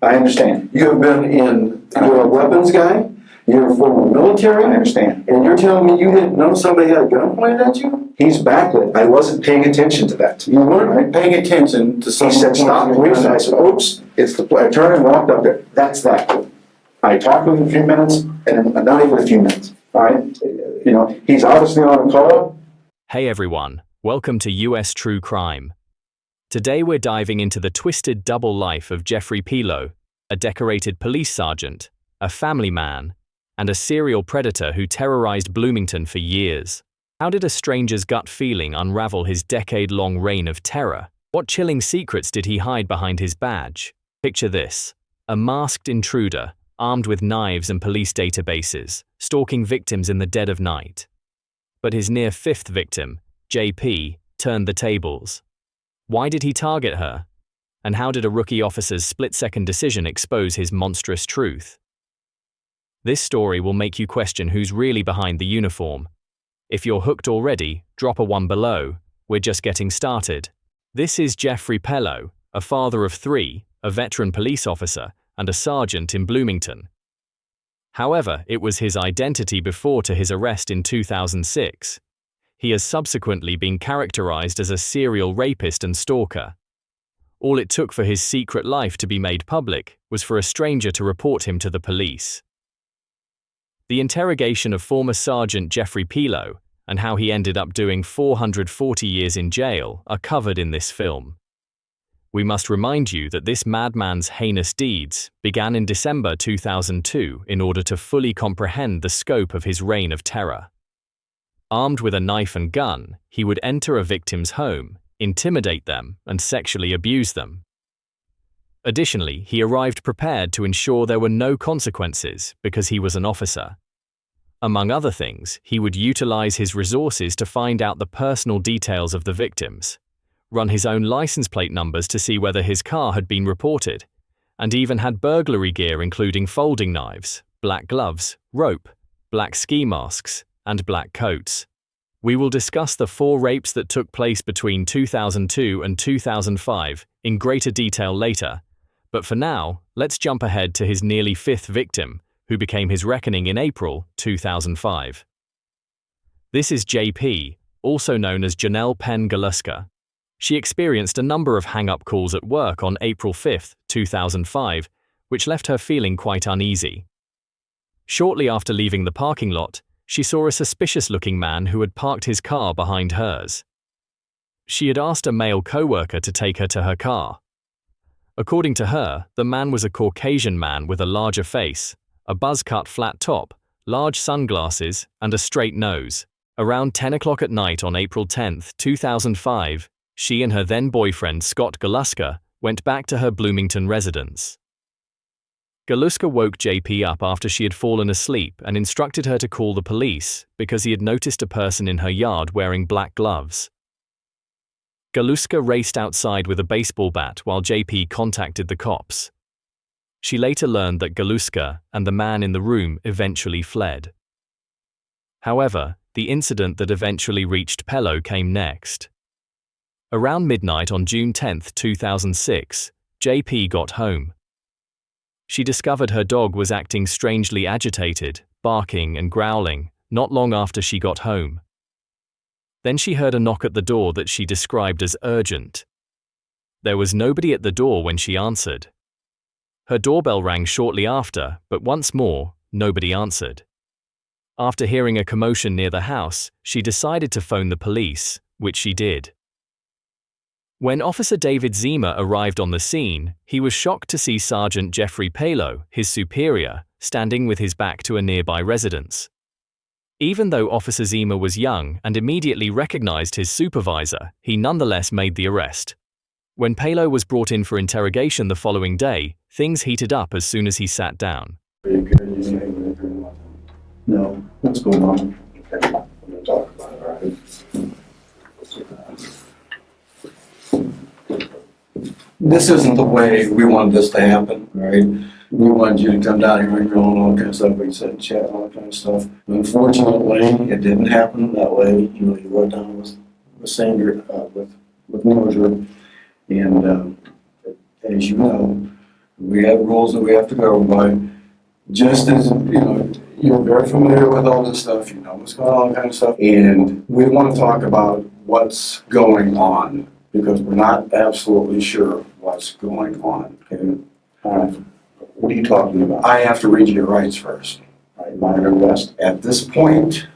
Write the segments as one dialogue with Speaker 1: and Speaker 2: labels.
Speaker 1: I understand.
Speaker 2: You have been you're a weapons guy, you're a former military.
Speaker 1: I understand.
Speaker 2: And you're telling me you didn't know somebody had a gun pointed at you?
Speaker 1: He's backlit. I wasn't paying attention to that.
Speaker 2: You weren't paying attention to
Speaker 1: He
Speaker 2: someone.
Speaker 1: said, stop, please. I said, oops, it's the play. I turned and walked up there. That's that. I talked with him a few minutes, and not even a few minutes. All right? You know, he's obviously on a call.
Speaker 3: Hey everyone, welcome to US True Crime. Today we're diving into the twisted double life of Jeffrey Pelo, a decorated police sergeant, a family man, and a serial predator who terrorized Bloomington for years. How did a stranger's gut feeling unravel his decade-long reign of terror? What chilling secrets did he hide behind his badge? Picture this: a masked intruder, armed with knives and police databases, stalking victims in the dead of night. But his near fifth victim, JP, turned the tables. Why did he target her? And how did a rookie officer's split-second decision expose his monstrous truth? This story will make you question who's really behind the uniform. If you're hooked already, drop a 1 below. We're just getting started. This is Jeffrey Pelo, a father of 3, a veteran police officer, and a sergeant in Bloomington. However, it was his identity before to his arrest in 2006. He has subsequently been characterized as a serial rapist and stalker. All it took for his secret life to be made public was for a stranger to report him to the police. The interrogation of former Sergeant Jeffrey Pelo and how he ended up doing 440 years in jail are covered in this film. We must remind you that this madman's heinous deeds began in December 2002 in order to fully comprehend the scope of his reign of terror. Armed with a knife and gun, he would enter a victim's home, intimidate them, and sexually abuse them. Additionally, he arrived prepared to ensure there were no consequences because he was an officer. Among other things, he would utilize his resources to find out the personal details of the victims, run his own license plate numbers to see whether his car had been reported, and even had burglary gear including folding knives, black gloves, rope, black ski masks, and black coats. We will discuss the 4 rapes that took place between 2002 and 2005 in greater detail later, but for now, let's jump ahead to his nearly 5th victim, who became his reckoning in April 2005. This is JP, also known as Janelle Penn Galuska. She experienced a number of hang-up calls at work on April 5, 2005, which left her feeling quite uneasy. Shortly after leaving the parking lot, she saw a suspicious-looking man who had parked his car behind hers. She had asked a male coworker to take her to her car. According to her, the man was a Caucasian man with a larger face, a buzz-cut flat top, large sunglasses, and a straight nose. Around 10 o'clock at night on April 10, 2005, she and her then-boyfriend Scott Galuska went back to her Bloomington residence. Galuska woke JP up after she had fallen asleep and instructed her to call the police because he had noticed a person in her yard wearing black gloves. Galuska raced outside with a baseball bat while JP contacted the cops. She later learned that Galuska and the man in the room eventually fled. However, the incident that eventually reached Pelo came next. Around midnight on June 10, 2006, JP got home. She discovered her dog was acting strangely agitated, barking and growling, not long after she got home. Then she heard a knock at the door that she described as urgent. There was nobody at the door when she answered. Her doorbell rang shortly after, but once more, nobody answered. After hearing a commotion near the house, she decided to phone the police, which she did. When Officer David Zima arrived on the scene, he was shocked to see Sergeant Jeffrey Pelo, his superior, standing with his back to a nearby residence. Even though Officer Zima was young and immediately recognized his supervisor, he nonetheless made the arrest. When Pelo was brought in for interrogation the following day, things heated up as soon as he sat down.
Speaker 1: No, what's going on? Okay, I'm going to talk about it, all right?
Speaker 2: This isn't the way we wanted this to happen, right? We wanted you to come down here and all that kind of stuff. We sit and chat and all that kind of stuff. Unfortunately, it didn't happen that way. You know, you wrote down with Sandra, with Mildred, and as you know, We have rules that we have to go by. Just as, you're very familiar with all this stuff, you know what's going on, kind of stuff. And we want to talk about what's going on because we're not absolutely sure what's going on, okay?
Speaker 1: What are you talking about?
Speaker 2: I have to read your rights first.
Speaker 1: Right, minor arrest.
Speaker 2: At this point,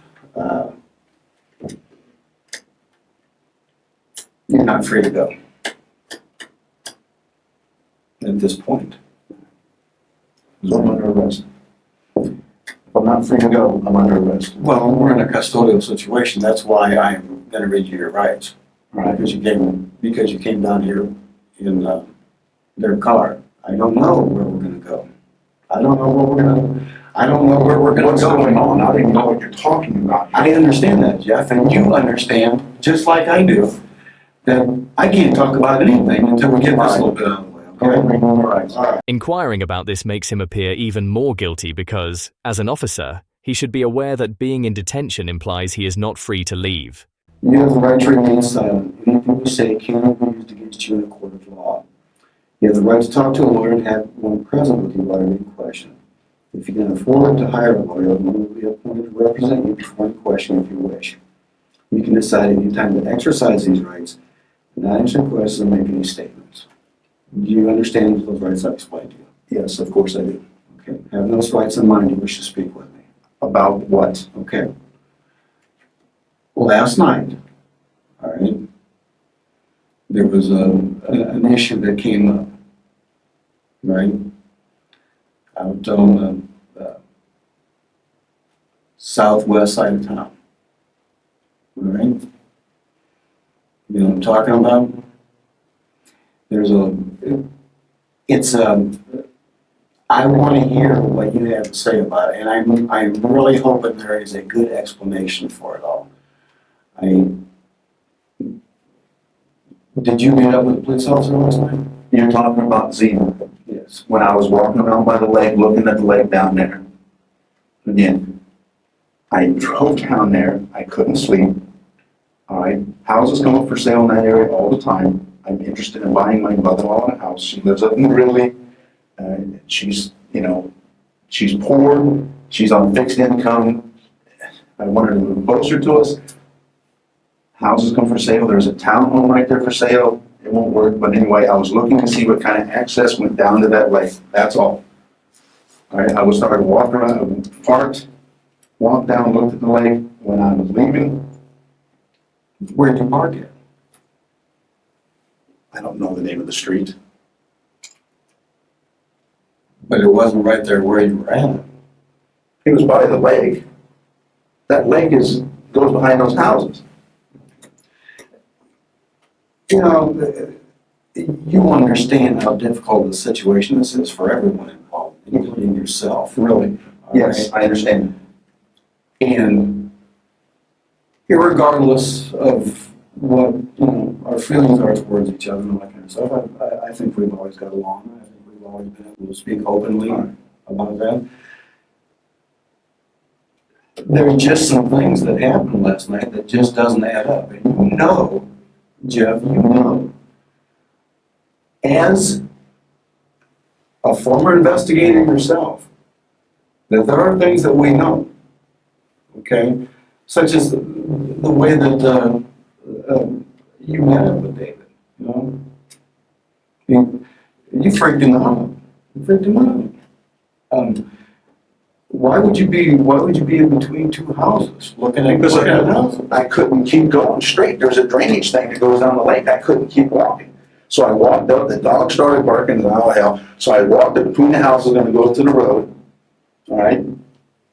Speaker 2: you're not free to go. At this point.
Speaker 1: So I'm under arrest. If I'm not free to go, I'm under arrest.
Speaker 2: Well, we're in a custodial situation. That's why I'm going to read you your rights.
Speaker 1: Right.
Speaker 2: Because you came down here in their car. I don't know where we're going to go. I don't know where we're going to
Speaker 1: What's
Speaker 2: go.
Speaker 1: going on? I don't even know what you're talking about.
Speaker 2: I understand that, Jeff, and you understand, just like I do, that I can't talk about anything until we get this a little bit out of the way. Okay?
Speaker 1: All right.
Speaker 3: Inquiring about this makes him appear even more guilty because, as an officer, he should be aware that being in detention implies he is not free to leave.
Speaker 2: You have the right to remain silent. Anything you say cannot be used against you in a court of law. You have the right to talk to a lawyer and have one present with you while you're being questioned. If you can afford to hire a lawyer, one will be appointed to represent you before any question if you wish. You can decide any time to exercise these rights, not answer questions or make any statements. Do you understand those rights I've explained to you?
Speaker 1: Yes, of course I do.
Speaker 2: Okay. Have those rights in mind you wish to speak with me.
Speaker 1: About what?
Speaker 2: Okay. Last night, all right, there was an issue that came up, right, out on the southwest side of town, all right? You know what I'm talking about? I want to hear what you have to say about it, and I'm really hoping there is a good explanation for it all. Did you meet up with the police officer last night?
Speaker 1: You're talking about Zena.
Speaker 2: Yes.
Speaker 1: When I was walking around by the lake, looking at the lake down there. Again, I drove down there. I couldn't sleep. All right. Houses come up for sale in that area all the time. I'm interested in buying my mother-in-law a house. She lives up in Ridley. She's poor. She's on fixed income. I wanted to move closer to us. Houses come for sale. There's a townhome right there for sale. It won't work, but anyway, I was looking to see what kind of access went down to that lake. That's all. All right, I was starting to walk around, parked, walked down, looked at the lake. When I was leaving,
Speaker 2: Where'd you park it?
Speaker 1: I don't know the name of the street.
Speaker 2: But it wasn't right there where you were at.
Speaker 1: It was by the lake. That lake goes behind those houses.
Speaker 2: You know, you understand how difficult the situation this is for everyone involved, including yourself.
Speaker 1: Really?
Speaker 2: All
Speaker 1: Yes,
Speaker 2: right?
Speaker 1: I understand.
Speaker 2: And irregardless of what, our feelings are towards each other and all that kind of stuff, I think we've always got along. I think we've always been able to speak openly about that. There are just some things that happened last night that just doesn't add up. And Jeff, as a former investigator yourself, that there are things that we know, okay? Such as the way that you met up with David, You freaked him out. Why would you be in between two houses looking at houses?
Speaker 1: I couldn't keep going straight. There's a drainage thing that goes down the lake. I couldn't keep walking. So I walked up, the dog started barking, and oh hell. So I walked up between the houses, going to go to the road. All right.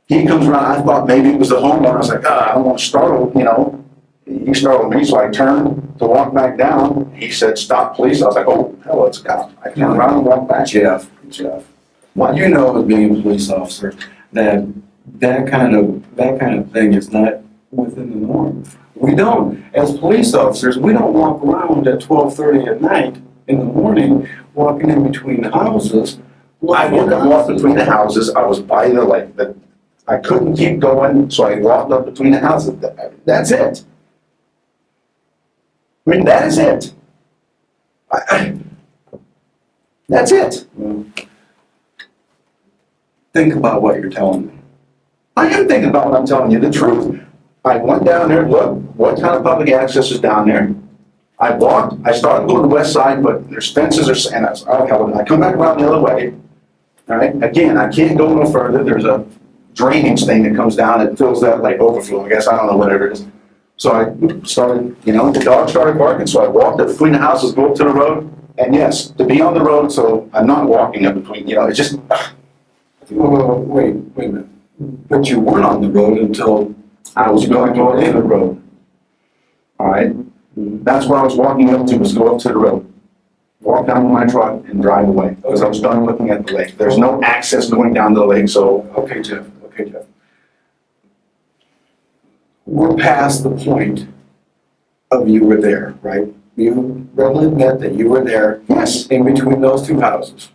Speaker 1: He comes around, I thought maybe it was the homeowner. I was like, I don't want to startle, He startled me, so I turned to walk back down. He said, stop, please. I was like, oh, hell, it's a cop. I turned around and walked back.
Speaker 2: Jeff, what you know as being a police officer, that kind of thing is not within the norm. We don't, as police officers, we don't walk around at 12:30 at night in the morning, walking in between the houses.
Speaker 1: I wouldn't walk between the houses. I was by the lake. I couldn't keep going, so I walked up between the houses. That's it. I mean, that is it. That's it.
Speaker 2: Well, think about what you're telling me.
Speaker 1: I am thinking about what I'm telling you, the truth. I went down there, looked, what kind of public access is down there? I walked, I started going to the west side, but there's fences or, and I was, oh, hell, I come back around the other way. All right, again, I can't go no further. There's a drainage thing that comes down that fills that like overflow, I guess, I don't know, whatever it is. So I started, you know, the dog started barking, so I walked up between the houses, go up to the road. And yes, to be on the road, so I'm not walking up between, you know, it's just,
Speaker 2: Well, wait a minute. But you weren't on the road until
Speaker 1: I was going into the road. All right, that's where I was walking up to, was go up to the road. Walk down with my truck and drive away, because I was done looking at the lake. There's no access going down to the lake, so.
Speaker 2: Okay, Jeff. We're past the point of you were there, right? You readily admit that you were there.
Speaker 1: Yes.
Speaker 2: In between those two houses.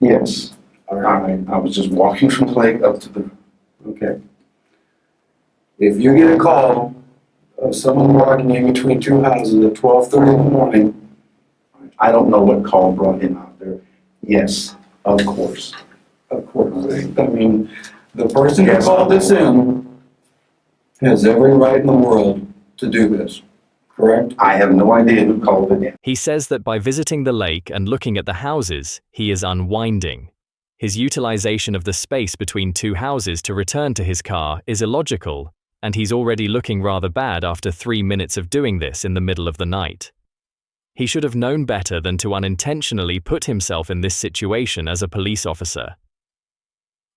Speaker 1: Yes. All right, I was just walking from the lake up to the,
Speaker 2: Okay. If you get a call of someone walking in between two houses at 12:30 in the morning,
Speaker 1: I don't know what call brought him out there. Yes, of course.
Speaker 2: of course, I mean, the person who called this in has every right in the world to do this, correct?
Speaker 1: I have no idea who called it in.
Speaker 3: He says that by visiting the lake and looking at the houses, he is unwinding. His utilization of the space between two houses to return to his car is illogical, and he's already looking rather bad after 3 minutes of doing this in the middle of the night. He should have known better than to unintentionally put himself in this situation as a police officer.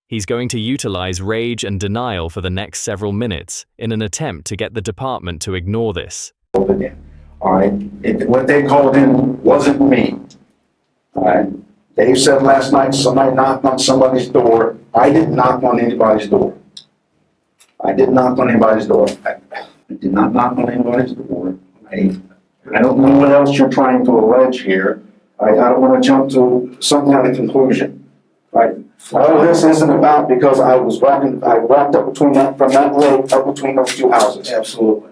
Speaker 3: He's going to utilize rage and denial for the next several minutes in an attempt to get the department to ignore this.
Speaker 1: All right, what they called in wasn't me. All right, Dave said last night somebody knocked on somebody's door. I didn't knock on anybody's door. I did not knock on anybody's door. I did not knock on anybody's door. I don't know what else you're trying to allege here. I don't want to jump to some kind of conclusion. Right? All this isn't about because I walked up between from that lake up between those two houses.
Speaker 2: Absolutely.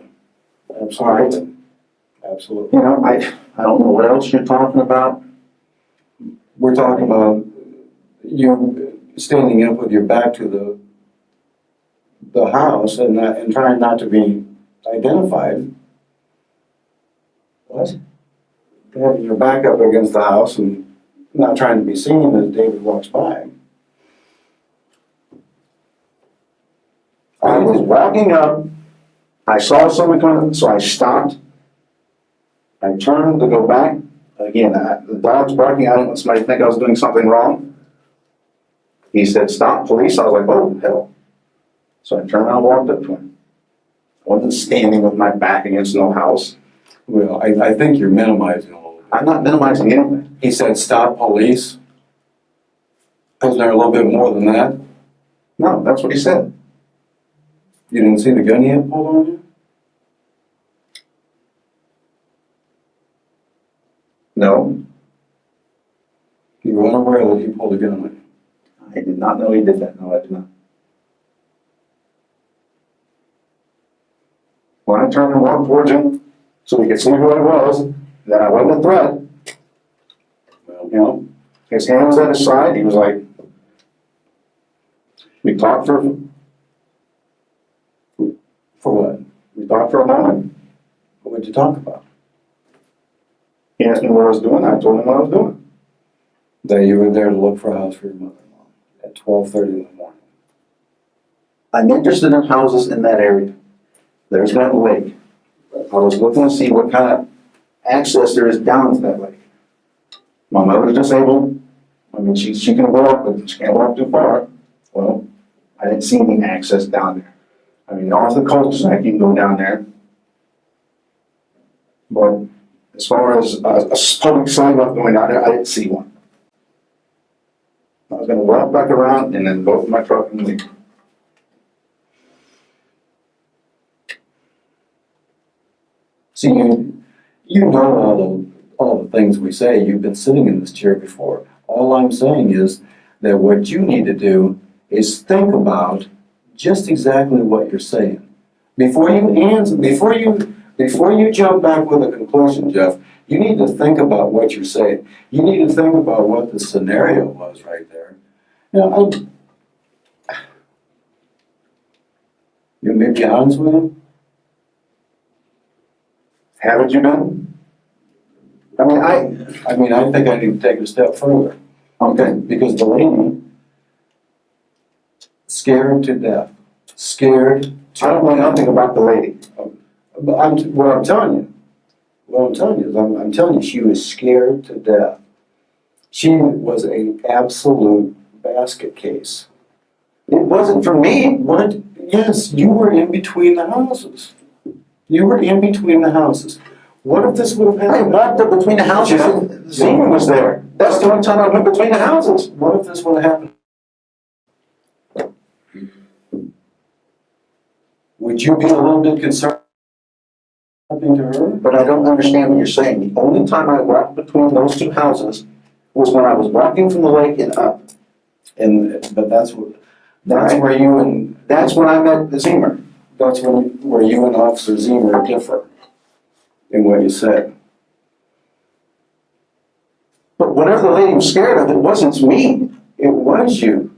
Speaker 1: All right.
Speaker 2: Absolutely.
Speaker 1: You know, I don't know what else you're talking about.
Speaker 2: We're talking about you standing up with your back to the house and trying not to be identified. What? Having your back up against the house and not trying to be seen as David walks by.
Speaker 1: I was walking up, I saw someone coming, so I stopped. I turned to go back. Again, the dog's barking. I didn't want somebody to think I was doing something wrong. He said, "Stop, police." I was like, "Oh, hell." So I turned around and walked up to him. I wasn't standing with my back against no house.
Speaker 2: Well, I think you're minimizing a little bit.
Speaker 1: I'm not minimizing anything.
Speaker 2: He said, "Stop, police." Wasn't there a little bit more than that?
Speaker 1: No, that's what he said.
Speaker 2: You didn't see the gun he had pulled on you?
Speaker 1: No,
Speaker 2: You were unaware that he pulled a gun on you?
Speaker 1: I did not know he did that. No, I did not. When I turned and walked towards him, so he could see who I was, that I wasn't a threat.
Speaker 2: Well,
Speaker 1: You know, his hand was at his side. He was like, we talked for
Speaker 2: what?
Speaker 1: We talked for a moment.
Speaker 2: What would you talk about?
Speaker 1: He asked me what I was doing. I told him what I was doing.
Speaker 2: That you were there to look for a house for your mother-in-law at 12:30 in the morning.
Speaker 1: I'm interested in houses in that area. There's that lake. I was looking to see what kind of access there is down to that lake. My mother's disabled. I mean, she can walk, but she can't walk too far. Well, I didn't see any access down there. I mean, off the cul-de-sac, you can go down there. But as far as a public sidewalk going down there, I didn't see one. I was gonna walk back around and then go to my truck and leave.
Speaker 2: See, you know all the things we say. You've been sitting in this chair before. All I'm saying is that what you need to do is think about just exactly what you're saying. Before you jump back with a conclusion, Jeff, You need to think about what you're saying. You need to think about what the scenario was right there. You know, you may be honest with him.
Speaker 1: Haven't you been? I mean,
Speaker 2: I think I need to take it a step further.
Speaker 1: okay.
Speaker 2: Because the lady, scared to death. Scared to
Speaker 1: I don't know nothing about the lady.
Speaker 2: But what I'm telling you is I'm telling you she was scared to death. She was an absolute basket case.
Speaker 1: It wasn't for me.
Speaker 2: What? Yes, you were in between the houses. You were in between the houses. What if this would have
Speaker 1: I
Speaker 2: happened?
Speaker 1: walked up between the houses and Zima was there. That's the only time I went between the houses.
Speaker 2: What if this would have happened? Would you be a little bit concerned happening to her?
Speaker 1: But I don't understand what you're saying. The only time I walked between those two houses was when I was walking from the lake and up.
Speaker 2: But that's where you and
Speaker 1: That's when I met Zima.
Speaker 2: that's where you and Officer Zemer differ in what you said.
Speaker 1: But whatever the lady was scared of, it wasn't me. It was you.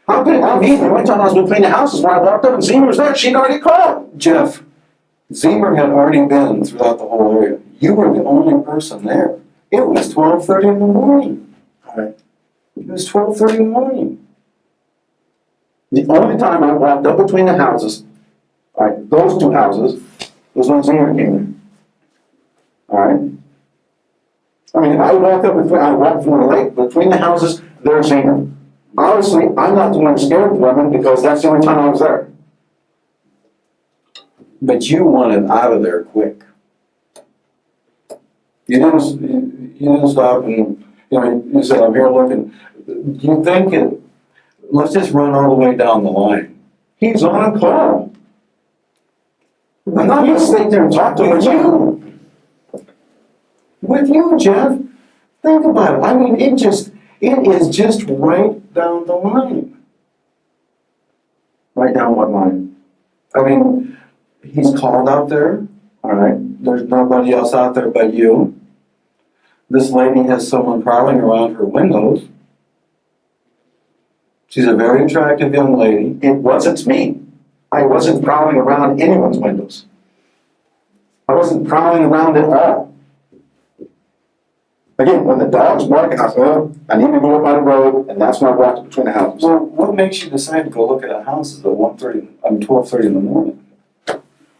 Speaker 1: How could it be me? The only time I was between the houses when I walked up and Zima was there, she'd already called.
Speaker 2: Jeff, Zemer had already been throughout the whole area. You were the only person there. It was 12:30 in the morning.
Speaker 1: All right.
Speaker 2: It was 12:30 in the morning.
Speaker 1: The only time I walked up between the houses, all right, those two houses, was when Zima came in. All right? I mean, I walked from the lake between the houses, there's Zima. Obviously, I'm not the one scared of women because that's the only time I was there.
Speaker 2: But you wanted out of there quick. You didn't stop and, you said, I'm here looking. You think let's just run all the way down the line.
Speaker 1: He's on a call. I'm not gonna stay there and talk to him.
Speaker 2: With you, Jeff. Think about it. I mean, it is just right down the line.
Speaker 1: Right down what line?
Speaker 2: I mean, he's called out there. All right. There's nobody else out there but you. This lady has someone prowling around her windows. She's a very attractive young lady.
Speaker 1: It wasn't me. I wasn't prowling around anyone's windows. I wasn't prowling around at all. Again, when the dog's barking, I said, oh, I need to go up by the road, and that's when I walked between the houses.
Speaker 2: Well, what makes you decide to go look at houses at 12:30 in the morning?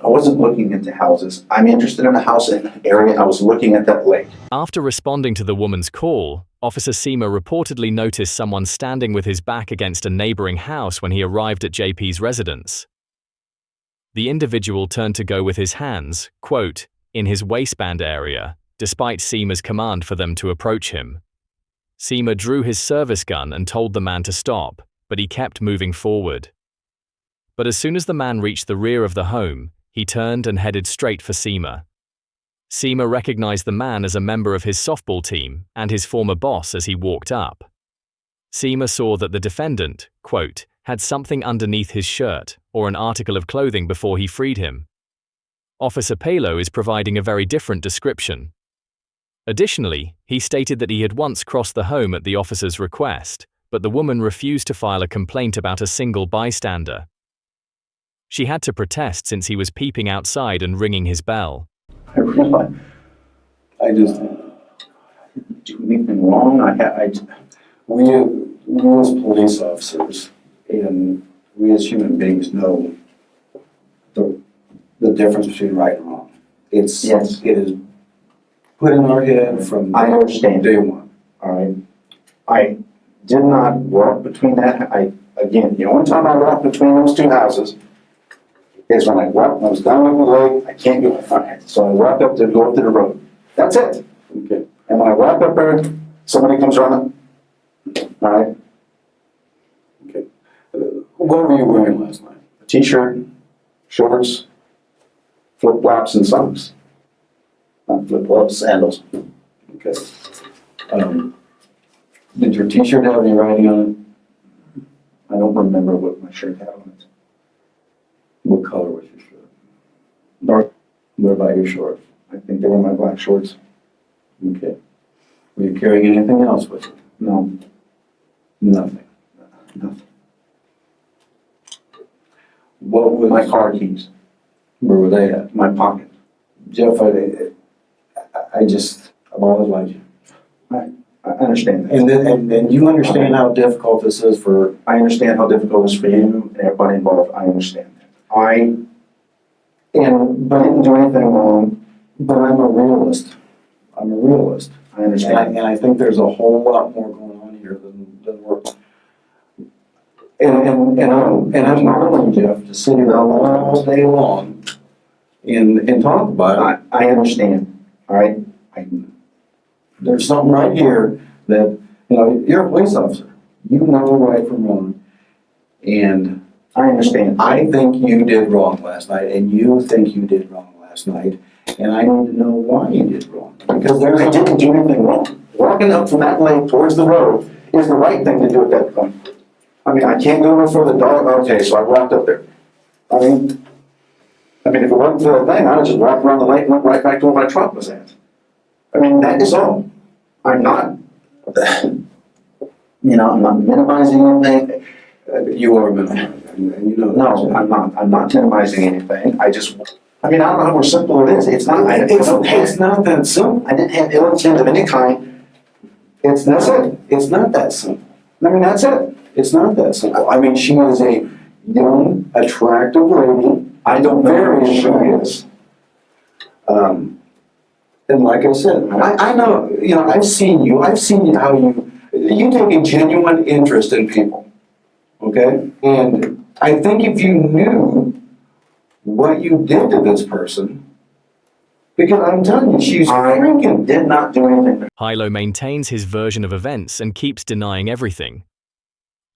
Speaker 1: I wasn't looking into houses. I'm interested in a house in an area. I was looking at that lake.
Speaker 3: After responding to the woman's call, Officer Seema reportedly noticed someone standing with his back against a neighboring house when he arrived at JP's residence. The individual turned to go with his hands, quote, in his waistband area, despite Seema's command for them to approach him. Seema drew his service gun and told the man to stop, but he kept moving forward. But as soon as the man reached the rear of the home, he turned and headed straight for Seema. Seema recognized the man as a member of his softball team and his former boss as he walked up. Seema saw that the defendant, quote, had something underneath his shirt or an article of clothing before he freed him. Officer Pelo is providing a very different description. Additionally, he stated that he had once crossed the home at the officer's request, but the woman refused to file a complaint about a single bystander. She had to protest since he was peeping outside and ringing his bell.
Speaker 1: I realized
Speaker 2: I just,
Speaker 1: do anything wrong.
Speaker 2: we as police officers and we as human beings know the difference between right and wrong.
Speaker 1: Yes.
Speaker 2: It is put in our head from
Speaker 1: I understand.
Speaker 2: day one.
Speaker 1: All right. I did not walk between that. Again, the only time I walked between those two houses is when I was down at the lake. I can't go. Okay. So I walked up to go up to the road. That's it.
Speaker 2: Okay.
Speaker 1: And when I walk up there, somebody comes running. All right.
Speaker 2: Okay. What were you wearing last night?
Speaker 1: A t-shirt, shorts, flip-flops, and socks. Not flip-flops, sandals.
Speaker 2: Okay. Did your t-shirt have any writing on it?
Speaker 1: I don't remember what my shirt had on it.
Speaker 2: What color was your shirt?
Speaker 1: Dark.
Speaker 2: What about your shorts?
Speaker 1: I think they were my black shorts.
Speaker 2: Okay. Were you carrying anything else with you?
Speaker 1: No,
Speaker 2: Nothing.
Speaker 1: nothing.
Speaker 2: What was...
Speaker 1: My car keys,
Speaker 2: Where were they at?
Speaker 1: my pocket.
Speaker 2: Jeff, I've always liked you.
Speaker 1: I understand that.
Speaker 2: And you understand how difficult this is for...
Speaker 1: I understand how difficult it is for you and everybody involved. I understand that.
Speaker 2: But I didn't do anything wrong, but I'm a realist. I'm a realist.
Speaker 1: I understand.
Speaker 2: And I think there's a whole lot more going on here than we're... And I'm willing, Jeff, to sit here all day long and talk about it.
Speaker 1: I understand, all right?
Speaker 2: There's something right here that, you're a police officer. You know right from wrong. And
Speaker 1: I understand.
Speaker 2: I think you did wrong last night, and you think you did wrong last night, and I need to know why you did wrong. Because
Speaker 1: I didn't do anything wrong. Walking up from that lane towards the road is the right thing to do at that point. I mean, I can't go before the dog, okay, so I walked up there. I mean, if it wasn't for the thing, I'd have just walked around the lake and went right back to where my truck was at. I mean, that is all. I'm not, I'm not minimizing anything.
Speaker 2: You are minimizing, and you know that.
Speaker 1: No, I'm not minimizing anything. I don't know how simple it is. It's not
Speaker 2: that simple.
Speaker 1: I didn't have ill intent of any kind. That's it.
Speaker 2: It's not that simple.
Speaker 1: I mean, that's it.
Speaker 2: It's not that simple. I mean, she is a young, attractive lady.
Speaker 1: I don't know who she is.
Speaker 2: And like I said, I know, I've seen how you take a genuine interest in people, okay? And I think if you knew what you did to this person, because I'm telling you, she's freaking...
Speaker 1: did not do anything.
Speaker 3: Pee-loh maintains his version of events and keeps denying everything.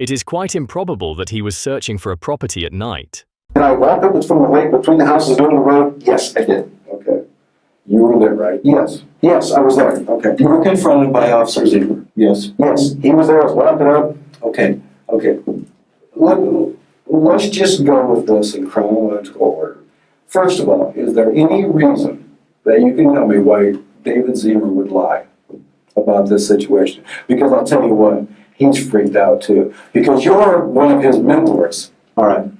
Speaker 3: It is quite improbable that he was searching for a property at night.
Speaker 1: And I walked up from the lake between the houses on the road. Yes, I did.
Speaker 2: Okay. You were there, right?
Speaker 1: Yes. Yes, I was there.
Speaker 2: Okay. You were confronted by Officer Zebra. Yes.
Speaker 1: Yes, he was there. I was walking up.
Speaker 2: Okay. Let's just go with this in chronological order. First of all, is there any reason that you can tell me why David Zebra would lie about this situation? Because I'll tell you what, he's freaked out too. Because you're one of his mentors. All right.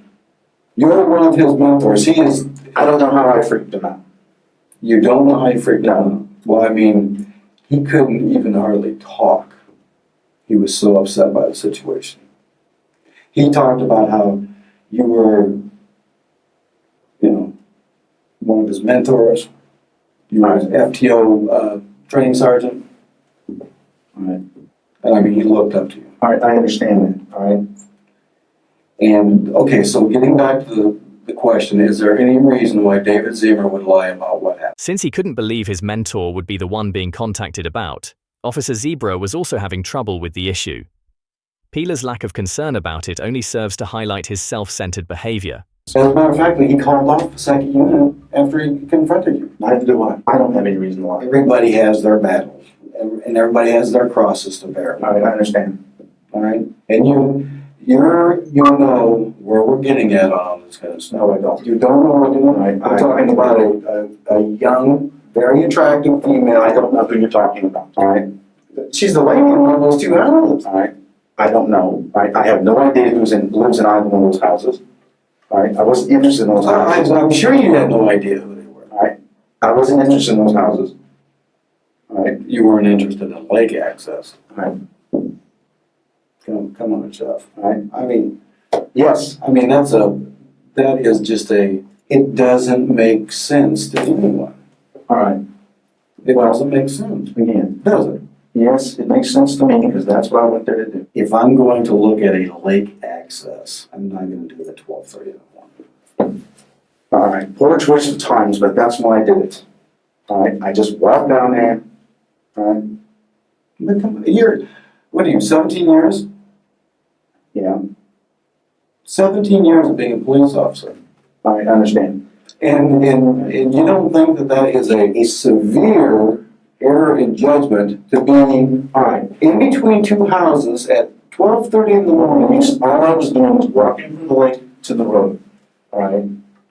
Speaker 2: You're one of his mentors.
Speaker 1: I don't know how I freaked him out.
Speaker 2: You don't know how he freaked out? Well, I mean, he couldn't even hardly talk. He was so upset by the situation. He talked about how you were, one of his mentors. You were his FTO training sergeant. All right. And I mean, he looked up to you.
Speaker 1: All right, I understand that. All right.
Speaker 2: And, okay, so getting back to the question, is there any reason why David Zebra would lie about what happened?
Speaker 3: Since he couldn't believe his mentor would be the one being contacted about, Officer Zebra was also having trouble with the issue. Peloh's lack of concern about it only serves to highlight his self-centered behavior.
Speaker 2: As a matter of fact, he called off the second unit after he confronted you.
Speaker 1: Neither do I. I don't have any reason to lie.
Speaker 2: Everybody has their battles, and everybody has their crosses to bear.
Speaker 1: All right, I understand.
Speaker 2: All right? And you know where we're getting at on this kind of stuff.
Speaker 1: No, I don't.
Speaker 2: You don't know what we're doing?
Speaker 1: I'm
Speaker 2: talking about a young, very attractive female.
Speaker 1: I don't know who you're talking about. All right.
Speaker 2: She's the lady in one of those two houses.
Speaker 1: All right. I don't know. I have no idea lives in either one of those houses. All right. I wasn't interested in those houses.
Speaker 2: I'm sure you had no idea who they were.
Speaker 1: All right. I wasn't interested in those houses. All right.
Speaker 2: You weren't interested in lake access.
Speaker 1: All right.
Speaker 2: Come on, Jeff.
Speaker 1: All right.
Speaker 2: I mean,
Speaker 1: Yes.
Speaker 2: I mean, that is just it doesn't make sense to anyone.
Speaker 1: All right.
Speaker 2: It doesn't make sense,
Speaker 1: Again.
Speaker 2: does it?
Speaker 1: Yes, it makes sense to me because that's what I went there to do.
Speaker 2: If I'm going to look at a lake access, I'm not going to do it at 12:30 in the morning.
Speaker 1: All right. Poor choice of times, but that's why I did it. All right. I just walked down there. All right.
Speaker 2: But come on, what are you, 17 years?
Speaker 1: Yeah.
Speaker 2: 17 years of being a police officer.
Speaker 1: All right. I understand.
Speaker 2: And you don't think that is a severe error in judgment to be, all right, in between two houses at 12:30 in the morning.
Speaker 1: All I was doing was walking from the lake to the road. All right.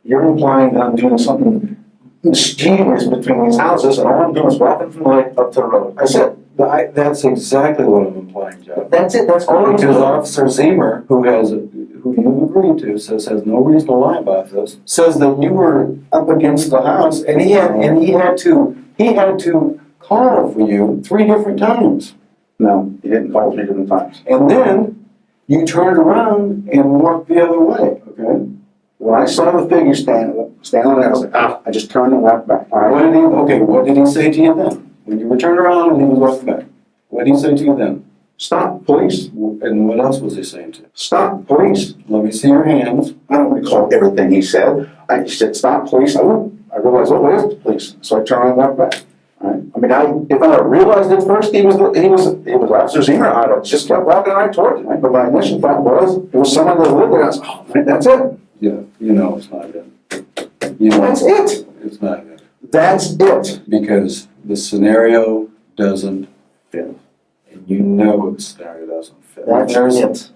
Speaker 1: You're implying that I'm doing something mischievous between these houses, and all I'm doing is walking from the lake up to the road. I said,
Speaker 2: That's exactly what I'm implying, Jeff.
Speaker 1: that's it, that's all I was
Speaker 2: Because
Speaker 1: doing.
Speaker 2: Officer Zemer, who you agreed to, says has no reason to lie about this, says that you were up against the house and he had to call for you 3 different times.
Speaker 1: No, he didn't call 3 different times.
Speaker 2: And then you turned around and walked the other way, okay?
Speaker 1: When I saw the figure standing there, I was like, I just turned and walked back. All right.
Speaker 2: What did he say to you then? When you were turned around and he was walking back, what did he say to you then?
Speaker 1: Stop, police.
Speaker 2: And what else was he saying to you?
Speaker 1: Stop, police.
Speaker 2: Let me see your hands.
Speaker 1: I don't recall everything he said. He said, stop, police. I realized, oh, where's the police? So I turned and walked back. All right. I mean, if I realized at first he was Officer Zemer, I just kept walking right towards him. But my initial thought was, it was someone that lived there. I was like, oh, man, that's it.
Speaker 2: Yeah, you know it's not it. You know
Speaker 1: That's it.
Speaker 2: it's not it.
Speaker 1: That's it.
Speaker 2: Because the scenario doesn't fit. And you know the scenario doesn't fit.
Speaker 1: That's it.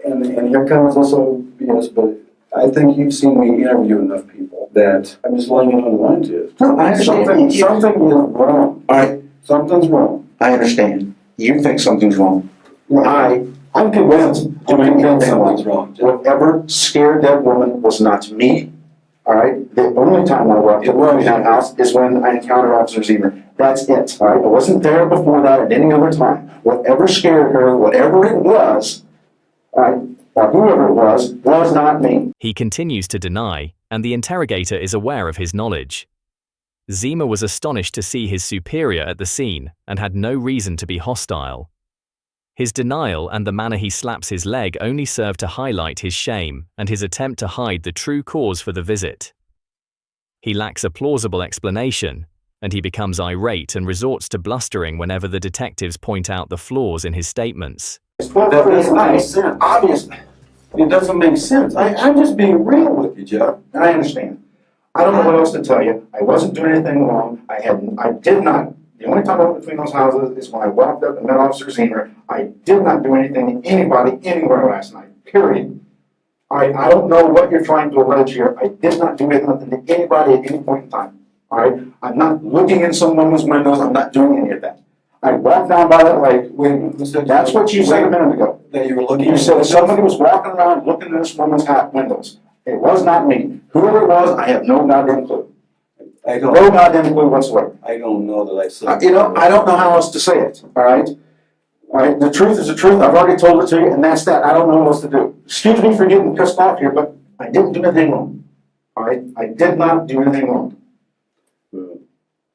Speaker 2: And here comes also BS, but I think you've seen me interview enough people that I'm just laying it on the line to you.
Speaker 1: No, I understand.
Speaker 2: Something is wrong.
Speaker 1: All right.
Speaker 2: Something's wrong.
Speaker 1: I understand. You think something's wrong.
Speaker 2: I'm convinced. I'm convinced something's wrong.
Speaker 1: Whatever scared that woman was not me. All right. The only time I walked into that house is when I encountered Officer Zemer. That's it. All right. I wasn't there before that at any other time. Whatever scared her, whatever it was, all right, or whoever it was not me.
Speaker 3: He continues to deny, and the interrogator is aware of his knowledge. Zemer was astonished to see his superior at the scene and had no reason to be hostile. His denial and the manner he slaps his leg only serve to highlight his shame and his attempt to hide the true cause for the visit. He lacks a plausible explanation, and he becomes irate and resorts to blustering whenever the detectives point out the flaws in his statements.
Speaker 2: That doesn't make sense.
Speaker 1: Obviously.
Speaker 2: It doesn't make sense. I'm just being real with you, Jeff.
Speaker 1: I understand. I don't know what else to tell you. I wasn't doing anything wrong. I did not. The only time I went between those houses is when I walked up and met Officer Zemer. I did not do anything to anybody anywhere last night, period. I don't know what you're trying to allege here. I did not do nothing to anybody at any point in time. All right? I'm not looking in someone's windows. I'm not doing any of that. I walked down by that lake. That's what you said a minute ago.
Speaker 2: That you were looking.
Speaker 1: You said somebody was walking around looking in this woman's windows. It was not me. Whoever it was, I have no goddamn clue. No goddamn clue whatsoever.
Speaker 2: I don't know that I said.
Speaker 1: I don't know how else to say it. All right. All right. The truth is the truth. I've already told it to you, and that's that. I don't know what else to do. Excuse me for getting pissed off here, but I didn't do anything wrong. All right. I did not do anything wrong.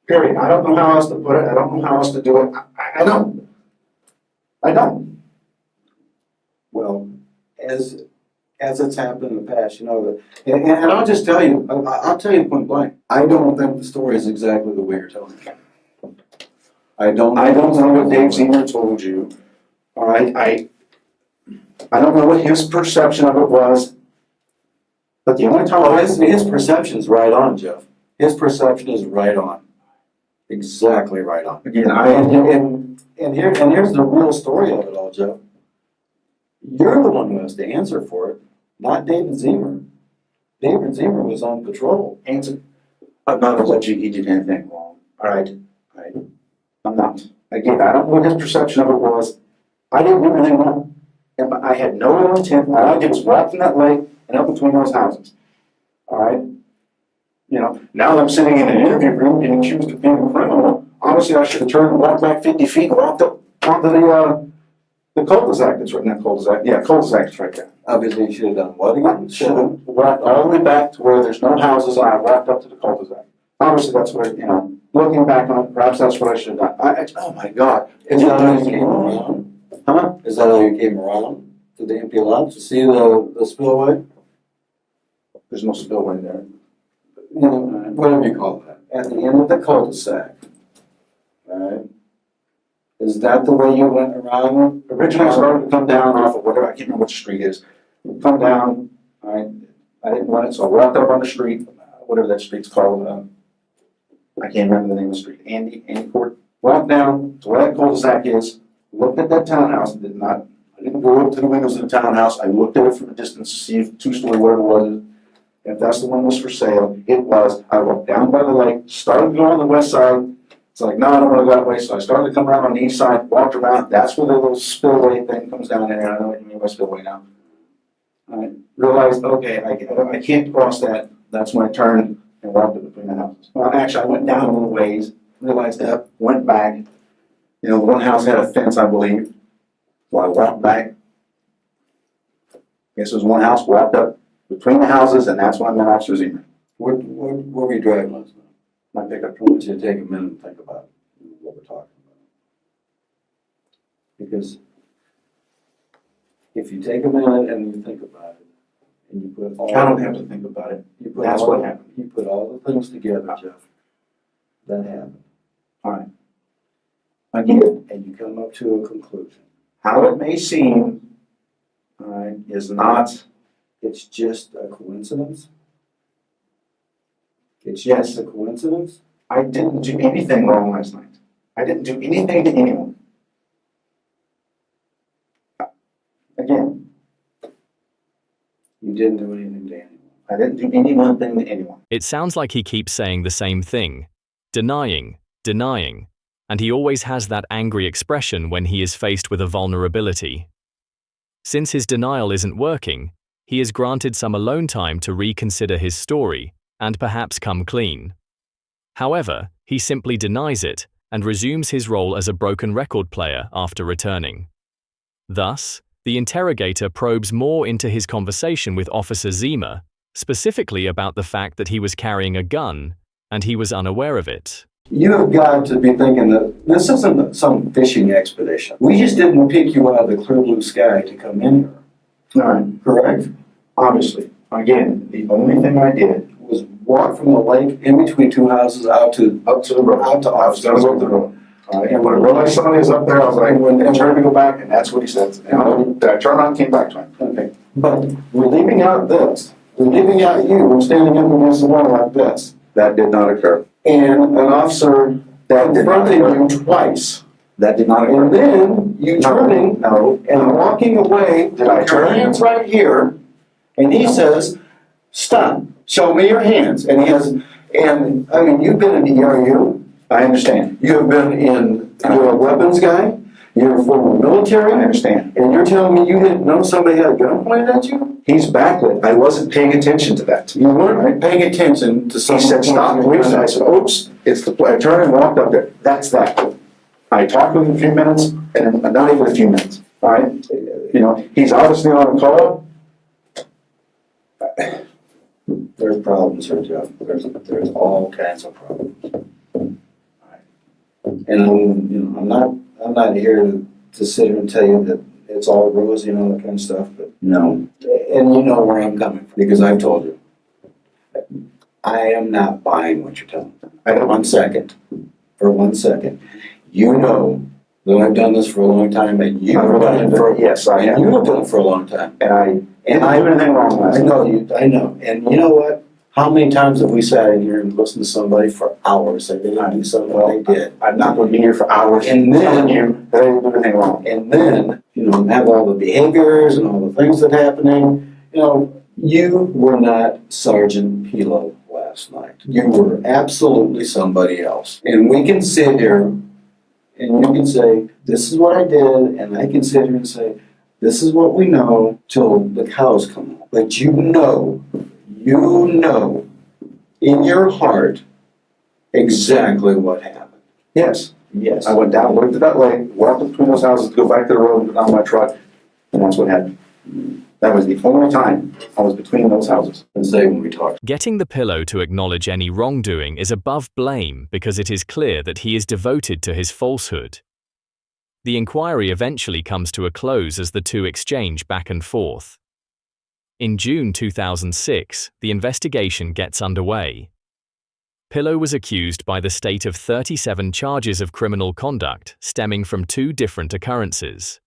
Speaker 1: Period. I don't know how else to put it. I don't know how else to do it. I don't. I don't.
Speaker 2: Well, as it's happened in the past, you know that, and I'll just tell you, I'll tell you point blank. I don't think the story is exactly the way you're telling it. I don't
Speaker 1: know what Dave Zemer told you. All right. I don't know what his perception of it was. But the only time
Speaker 2: his perception is right on, Jeff. His perception is right on. Exactly right on.
Speaker 1: Again,
Speaker 2: and here's the real story of it all, Jeff. You're the one who has to answer for it, not David Zemer. David Zemer was on patrol.
Speaker 1: Answer. I'm not alleging he did anything wrong. All right. I'm not. Again, I don't know what his perception of it was. I didn't do anything wrong. And I had no ill intent. All I did was walk from that lake and up between those houses. All right. You know, now that I'm sitting in an interview room getting accused of being a criminal, obviously I should have turned and walked back 50 feet and walked up onto the cul-de-sac that's right in that cul-de-sac. Yeah, cul-de-sac is right there.
Speaker 2: Obviously you should have done what again?
Speaker 1: Should have walked all the way back to where there's no houses and I walked up to the cul-de-sac. Obviously that's what, looking back on it, perhaps that's what I should have done. Oh my God.
Speaker 2: Is that how you came around?
Speaker 1: Huh?
Speaker 2: Is that how you came around to the empty lot to see the spillway?
Speaker 1: There's no spillway there.
Speaker 2: Whatever you call that, at the end of the cul-de-sac, right? Is that the way you went around?
Speaker 1: Originally, I started to come down off of whatever, I can't remember what the street is. Come down, all right, I didn't want it, so I walked up on the street, whatever that street's called, I can't remember the name of the street, Andy Court. Walked down to where that cul-de-sac is, looked at that townhouse, I didn't go up to the windows of the townhouse, I looked at it from a distance to see if 2-story, whatever it was. if that's the one that was for sale. It was. I walked down by the lake, started going on the west side. It's like, no, I don't want to go that way. So I started to come around on the east side, walked around. That's where the little spillway thing comes down there. I know what you mean by spillway now. I realized, okay, I can't cross that. That's when I turned and walked in between the houses. Well, actually, I went down a little ways, realized that, went back. You know, one house had a fence, I believe. So I walked back. Guess it was one house, walked up between the houses, and that's when I met Officer Zeman.
Speaker 2: What were you driving last night?
Speaker 1: My pickup
Speaker 2: I
Speaker 1: truck.
Speaker 2: want you to take a minute and think about what we're talking about. Because if you take a minute and you think about it, and you put all...
Speaker 1: I don't have to think about it. That's what happened.
Speaker 2: You put all the things together, Jeff. That happened.
Speaker 1: All right. Again,
Speaker 2: And you come up to a conclusion.
Speaker 1: how it may seem, all right, is not,
Speaker 2: It's just a coincidence? It's
Speaker 1: Yes.
Speaker 2: just a coincidence?
Speaker 1: I didn't do anything wrong last night. I didn't do anything to anyone. Again,
Speaker 2: You didn't do anything to anyone.
Speaker 1: I didn't do any one thing to anyone.
Speaker 3: It sounds like he keeps saying the same thing, denying, denying, and he always has that angry expression when he is faced with a vulnerability. Since his denial isn't working, he is granted some alone time to reconsider his story and perhaps come clean. However, he simply denies it and resumes his role as a broken record player after returning. Thus, the interrogator probes more into his conversation with Officer Zeman, specifically about the fact that he was carrying a gun and he was unaware of it.
Speaker 2: You have got to be thinking that this isn't some fishing expedition. We just didn't pick you out of the clear blue sky to come in here.
Speaker 1: All right,
Speaker 2: Correct?
Speaker 1: obviously, again, the only thing I did
Speaker 2: Was walk from the lake in between two houses out to
Speaker 1: up to the road.
Speaker 2: Out to
Speaker 1: I was gonna go up the road. All right, and when I realized somebody was up there, I was like, and turned to go back, and that's what he said. And I turned around and came back to him.
Speaker 2: Okay, but we're leaving out this. We're leaving out you. We're standing up against the wall like this.
Speaker 1: That did not occur.
Speaker 2: And an officer
Speaker 1: That did not
Speaker 2: confronting
Speaker 1: occur.
Speaker 2: you twice.
Speaker 1: That did not
Speaker 2: And
Speaker 1: occur.
Speaker 2: then you turning
Speaker 1: No,
Speaker 2: and walking away,
Speaker 1: Did I
Speaker 2: with your
Speaker 1: turn?
Speaker 2: hands right here, and he says, stop, show me your hands. And he has, and I mean, you've been in the ERU,
Speaker 1: I understand.
Speaker 2: you have been in, you're a weapons guy, you're a former military,
Speaker 1: I understand.
Speaker 2: and you're telling me you didn't know somebody had a gun pointed at you?
Speaker 1: He's backlit. I wasn't paying attention to that.
Speaker 2: You weren't paying attention to
Speaker 1: He
Speaker 2: someone.
Speaker 1: said, stop,
Speaker 2: pointing
Speaker 1: please.
Speaker 2: a gun
Speaker 1: I
Speaker 2: at
Speaker 1: said,
Speaker 2: you.
Speaker 1: oops, it's the play. I turned and walked up there. That's that. I talked with him a few minutes, and not even a few minutes, all right? You know, he's obviously on a call.
Speaker 2: There's problems here, Jeff. There's all kinds of problems. And I'm not here to sit here and tell you that it's all rosy and all that kind of stuff, but
Speaker 1: No.
Speaker 2: and you know where I'm coming from because I've told you. I am not buying what you're telling me. For 1 second. For 1 second. You know that I've done this for a long time and you have done it for
Speaker 1: Yes, I have.
Speaker 2: and you have done it for a long time.
Speaker 1: And I didn't do anything wrong last
Speaker 2: I
Speaker 1: night.
Speaker 2: know you, I know. And you know what? How many times have we sat in here and listened to somebody for hours and they didn't do something that they did?
Speaker 1: I'm not going to be here for hours
Speaker 2: And then-
Speaker 1: telling you that I didn't do anything wrong.
Speaker 2: And then, have all the behaviors and all the things that are happening. You were not Sergeant Pelo last night. You were absolutely somebody else. And we can sit here and you can say, this is what I did, and I can sit here and say, this is what we know till the cows come home. But you know in your heart exactly what happened.
Speaker 1: Yes.
Speaker 2: Yes.
Speaker 1: I went down, looked at that lake, walked between those houses, go back to the road, get on my truck, and that's what happened. That was the only time I was between those houses.
Speaker 2: And say when we talked.
Speaker 3: Getting the Pelo to acknowledge any wrongdoing is above blame because it is clear that he is devoted to his falsehood. The inquiry eventually comes to a close as the two exchange back and forth. In June 2006, the investigation gets underway. Pelo was accused by the state of 37 charges of criminal conduct stemming from 2 different occurrences.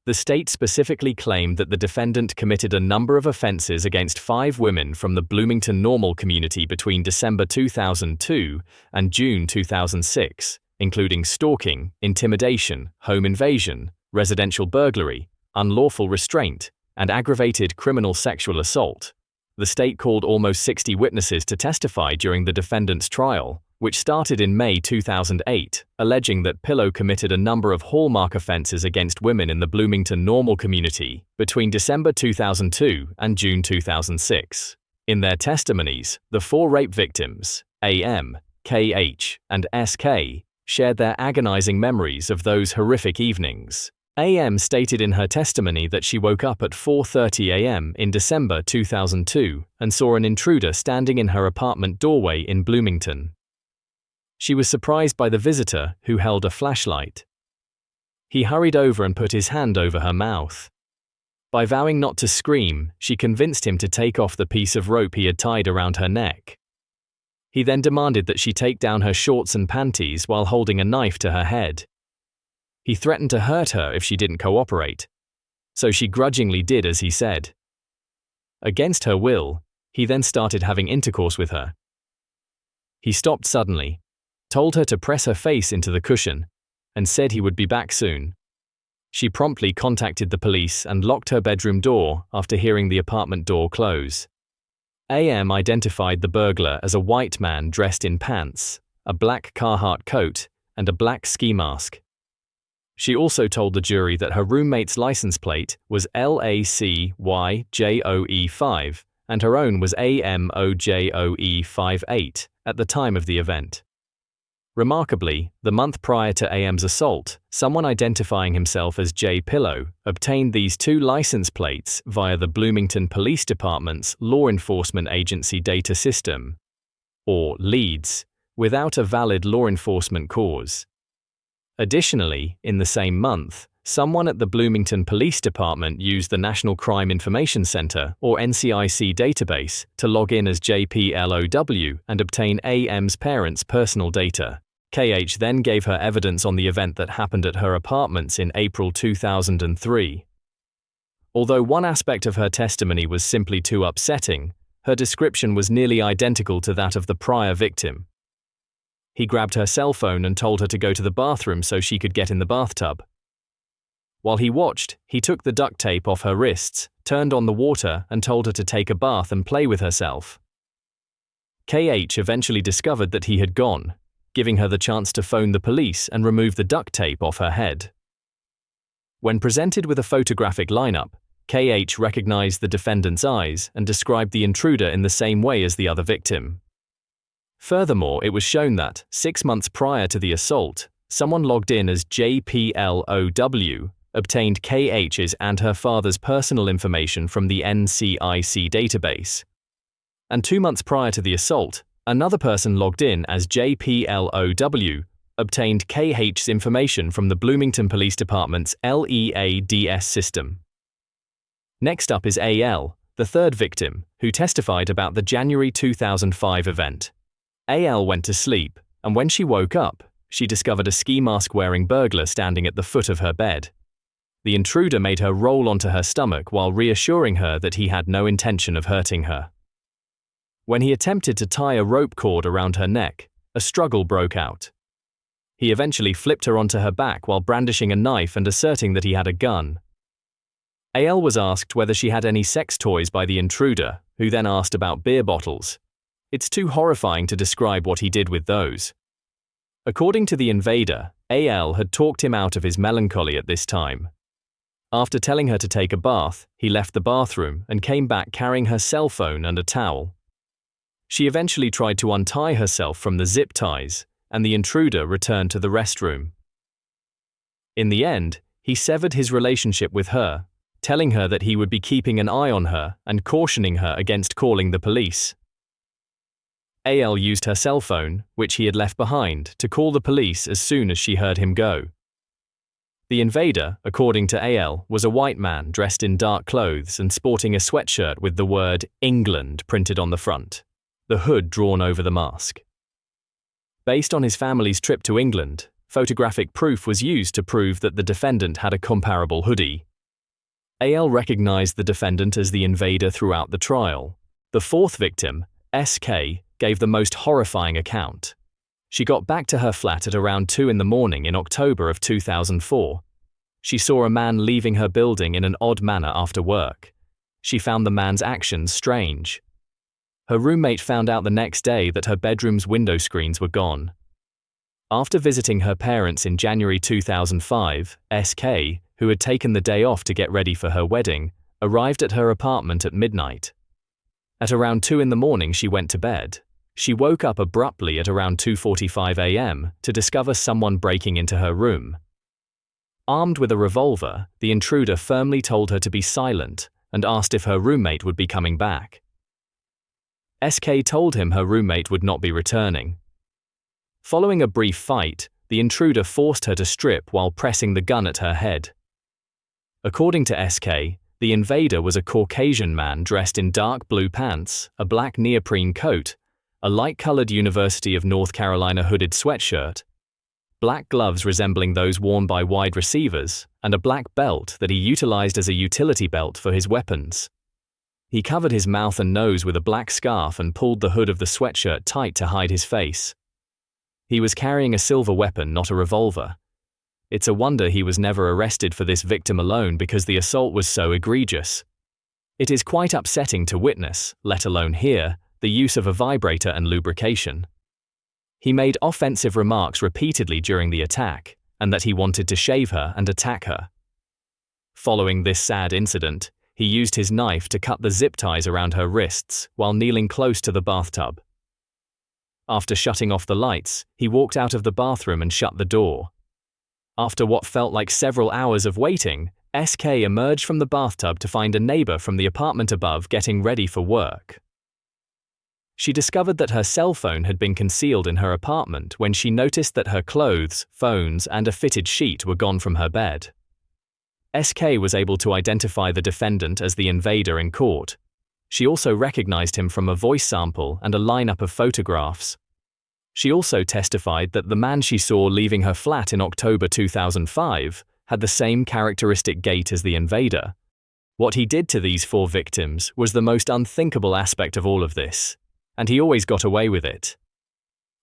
Speaker 3: The state specifically claimed that the defendant committed a number of offenses against 5 women from the Bloomington normal community between December 2002 and June 2006, including stalking, intimidation, home invasion, residential burglary, unlawful restraint, and aggravated criminal sexual assault. The state called almost 60 witnesses to testify during the defendant's trial, which started in May 2008, alleging that Pelo committed a number of hallmark offenses against women in the Bloomington normal community between December 2002 and June 2006. In their testimonies, the 4 rape victims, AM, KH, and SK, shared their agonizing memories of those horrific evenings. AM stated in her testimony that she woke up at 4:30 a.m. in December 2002 and saw an intruder standing in her apartment doorway in Bloomington. She was surprised by the visitor, who held a flashlight. He hurried over and put his hand over her mouth. By vowing not to scream, she convinced him to take off the piece of rope he had tied around her neck. He then demanded that she take down her shorts and panties while holding a knife to her head. He threatened to hurt her if she didn't cooperate, so she grudgingly did as he said. Against her will, he then started having intercourse with her. He stopped suddenly, told her to press her face into the cushion, and said he would be back soon. She promptly contacted the police and locked her bedroom door after hearing the apartment door close. AM identified the burglar as a white man dressed in pants, a black Carhartt coat, and a black ski mask. She also told the jury that her roommate's license plate was LACYJOE5 and her own was AMOJOE58 at the time of the event. Remarkably, the month prior to AM's assault, someone identifying himself as J. Pelo obtained these 2 license plates via the Bloomington Police Department's Law Enforcement Agency Data System, or LEADS, without a valid law enforcement cause. Additionally, in the same month, someone at the Bloomington Police Department used the National Crime Information Center, or NCIC database, to log in as JPLOW and obtain AM's parents' personal data. KH then gave her evidence on the event that happened at her apartments in April 2003. Although one aspect of her testimony was simply too upsetting, her description was nearly identical to that of the prior victim. He grabbed her cell phone and told her to go to the bathroom so she could get in the bathtub. While he watched, he took the duct tape off her wrists, turned on the water, and told her to take a bath and play with herself. KH eventually discovered that he had gone, giving her the chance to phone the police and remove the duct tape off her head. When presented with a photographic lineup, KH recognized the defendant's eyes and described the intruder in the same way as the other victim. Furthermore, it was shown that, 6 months prior to the assault, someone logged in as JPLOW obtained KH's and her father's personal information from the NCIC database. And 2 months prior to the assault, another person logged in as JPLOW obtained KH's information from the Bloomington Police Department's LEADS system. Next up is AL, the third victim, who testified about the January 2005 event. AL went to sleep, and when she woke up, she discovered a ski mask-wearing burglar standing at the foot of her bed. The intruder made her roll onto her stomach while reassuring her that he had no intention of hurting her. When he attempted to tie a rope cord around her neck, a struggle broke out. He eventually flipped her onto her back while brandishing a knife and asserting that he had a gun. AL was asked whether she had any sex toys by the intruder, who then asked about beer bottles. It's too horrifying to describe what he did with those. According to the invader, AL had talked him out of his melancholy at this time. After telling her to take a bath, he left the bathroom and came back carrying her cell phone and a towel. She eventually tried to untie herself from the zip ties, and the intruder returned to the restroom. In the end, he severed his relationship with her, telling her that he would be keeping an eye on her and cautioning her against calling the police. AL used her cell phone, which he had left behind, to call the police as soon as she heard him go. The invader, according to AL, was a white man dressed in dark clothes and sporting a sweatshirt with the word England printed on the front, the hood drawn over the mask. Based on his family's trip to England, photographic proof was used to prove that the defendant had a comparable hoodie. AL recognized the defendant as the invader throughout the trial. The fourth victim, SK, gave the most horrifying account. She got back to her flat at around 2 in the morning in October of 2004. She saw a man leaving her building in an odd manner after work. she found the man's actions strange. Her roommate found out the next day that her bedroom's window screens were gone. After visiting her parents in January 2005, SK, who had taken the day off to get ready for her wedding, arrived at her apartment at midnight. At around 2 in the morning she went to bed. She woke up abruptly at around 2:45 a.m. to discover someone breaking into her room. Armed with a revolver, the intruder firmly told her to be silent and asked if her roommate would be coming back. SK told him her roommate would not be returning. Following a brief fight, the intruder forced her to strip while pressing the gun at her head. According to SK, the invader was a Caucasian man dressed in dark blue pants, a black neoprene coat, a light-colored University of North Carolina hooded sweatshirt, black gloves resembling those worn by wide receivers, and a black belt that he utilized as a utility belt for his weapons. He covered his mouth and nose with a black scarf and pulled the hood of the sweatshirt tight to hide his face. He was carrying a silver weapon, not a revolver. It's a wonder he was never arrested for this victim alone because the assault was so egregious. It is quite upsetting to witness, let alone hear, the use of a vibrator and lubrication. He made offensive remarks repeatedly during the attack, and that he wanted to shave her and attack her. Following this sad incident, he used his knife to cut the zip ties around her wrists while kneeling close to the bathtub. After shutting off the lights, he walked out of the bathroom and shut the door. After what felt like several hours of waiting, SK emerged from the bathtub to find a neighbor from the apartment above getting ready for work. She discovered that her cell phone had been concealed in her apartment when she noticed that her clothes, phones, and a fitted sheet were gone from her bed. SK was able to identify the defendant as the invader in court. She also recognized him from a voice sample and a lineup of photographs. She also testified that the man she saw leaving her flat in October 2005 had the same characteristic gait as the invader. What he did to these 4 victims was the most unthinkable aspect of all of this, and he always got away with it.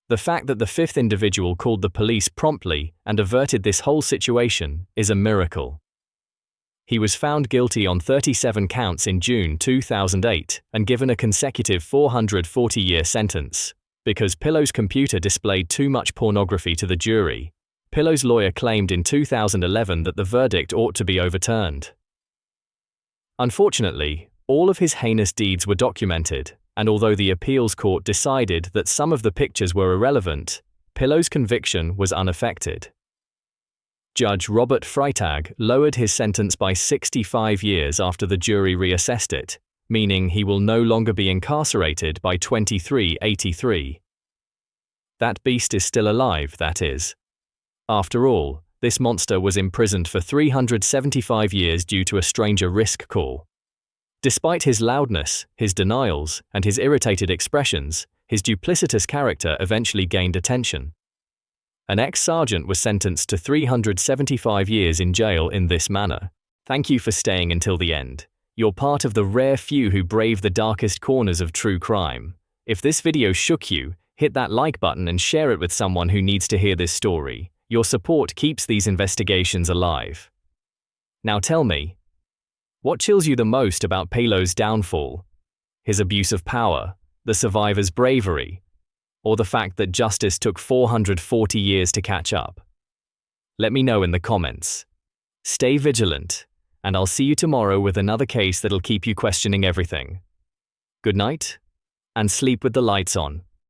Speaker 3: The fact that the 5th individual called the police promptly and averted this whole situation is a miracle. He was found guilty on 37 counts in June 2008 and given a consecutive 440-year sentence. Because Pelo's computer displayed too much pornography to the jury, Pelo's lawyer claimed in 2011 that the verdict ought to be overturned. Unfortunately, all of his heinous deeds were documented, and although the appeals court decided that some of the pictures were irrelevant, Pelo's conviction was unaffected. Judge Robert Freitag lowered his sentence by 65 years after the jury reassessed it, meaning he will no longer be incarcerated by 2383. That beast is still alive, that is. After all, this monster was imprisoned for 375 years due to a stranger risk call. Despite his loudness, his denials, and his irritated expressions, his duplicitous character eventually gained attention. An ex-sergeant was sentenced to 375 years in jail in this manner. Thank you for staying until the end. You're part of the rare few who brave the darkest corners of true crime. If this video shook you, hit that like button and share it with someone who needs to hear this story. Your support keeps these investigations alive. Now tell me, what chills you the most about Pelo's downfall? His abuse of power, the survivor's bravery, or the fact that justice took 440 years to catch up? Let me know in the comments. Stay vigilant, and I'll see you tomorrow with another case that'll keep you questioning everything. Good night, and sleep with the lights on.